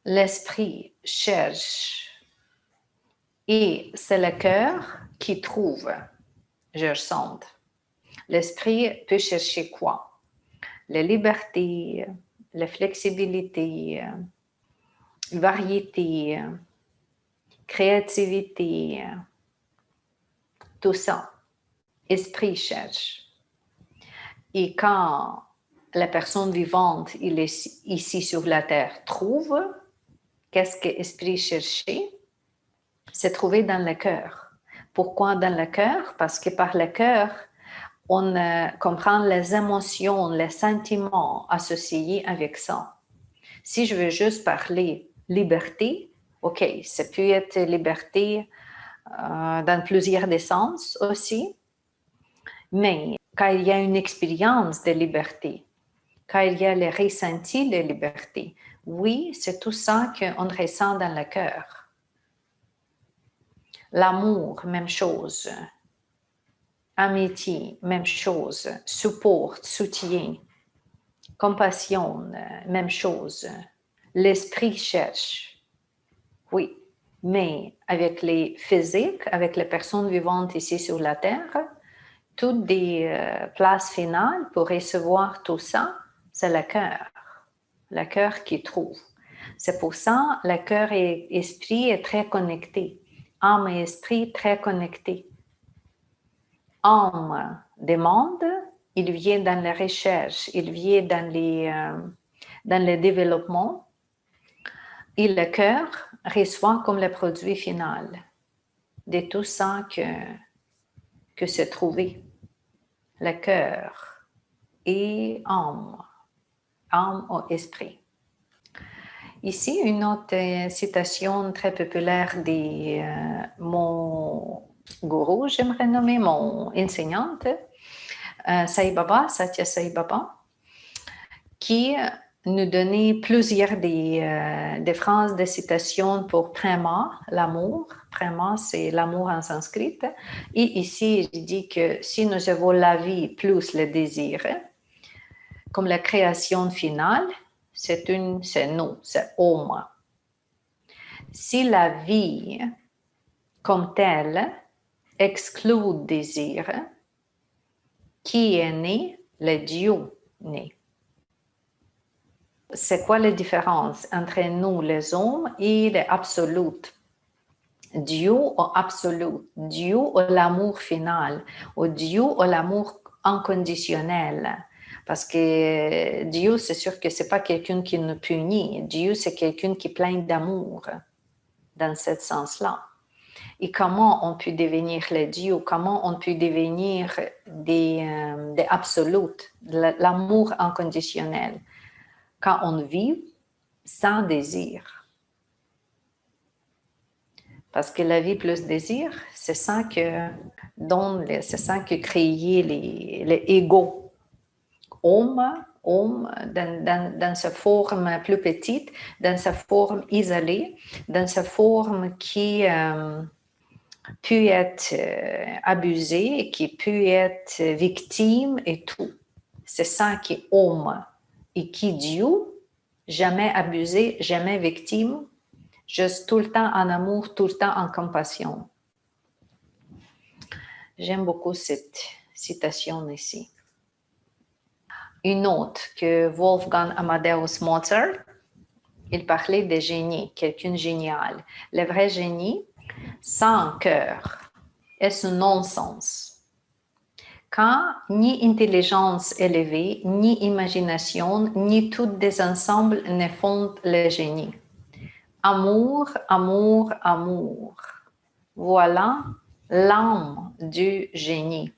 l'esprit cherche et c'est le cœur qui trouve, je ressens. L'esprit peut chercher quoi? La liberté, la flexibilité, variété, créativité, tout ça. Esprit cherche. Et quand la personne vivante, il est ici sur la terre, trouve, qu'est-ce que l'esprit cherchait? C'est trouvé dans le cœur. Pourquoi dans le cœur? Parce que par le cœur, on comprend les émotions, les sentiments associés avec ça. Si je veux juste parler liberté, ok, ça peut être liberté dans plusieurs sens aussi, mais quand il y a une expérience de liberté, quand il y a le ressenti de liberté, oui, c'est tout ça qu'on ressent dans le cœur. L'amour, même chose. Amitié, même chose. Support, soutien. Compassion, même chose. L'esprit cherche. Oui, mais avec les physiques, avec les personnes vivantes ici sur la Terre, toutes des places finales pour recevoir tout ça, c'est le cœur qui trouve. C'est pour ça le cœur et l'esprit est très connecté. Âme et esprit très connectés. Âme demande, il vient dans la recherche, il vient dans le développement, et le cœur reçoit comme le produit final de tout ça que se trouvait. Le cœur et âme ou esprit. Ici, une autre citation très populaire de mon gourou, j'aimerais nommer mon enseignante, Sai Baba, Satya Sai Baba, qui nous donnait plusieurs des phrases de citation pour prema, l'amour. Prema, c'est l'amour en sanskrit. Et ici, il dit que si nous avons la vie plus le désir, comme la création finale, c'est nous, c'est Om. Si la vie comme telle exclut le désir, qui est né? Le Dieu né. C'est quoi la différence entre nous, les hommes, et l'absolu? Dieu ou absolu? Dieu ou l'amour final? Ou Dieu ou l'amour inconditionnel? Parce que Dieu, c'est sûr que ce n'est pas quelqu'un qui nous punit. Dieu, c'est quelqu'un qui est plein d'amour, dans ce sens-là. Et comment on peut devenir le Dieu? Comment on peut devenir des absolutes, l'amour inconditionnel? Quand on vit sans désir. Parce que la vie plus désir, c'est ça que crée les égos. Homme, dans sa forme plus petite, dans sa forme isolée, dans sa forme qui peut être abusée, qui peut être victime et tout. C'est ça qui est homme. Et qui Dieu, jamais abusé, jamais victime, juste tout le temps en amour, tout le temps en compassion. J'aime beaucoup cette citation ici. Une autre que Wolfgang Amadeus Mozart, il parlait de génie, quelqu'un génial. Le vrai génie, sans cœur, est un non-sens. Quand ni intelligence élevée, ni imagination, ni toutes des ensembles ne font le génie. Amour, amour, amour. Voilà l'âme du génie.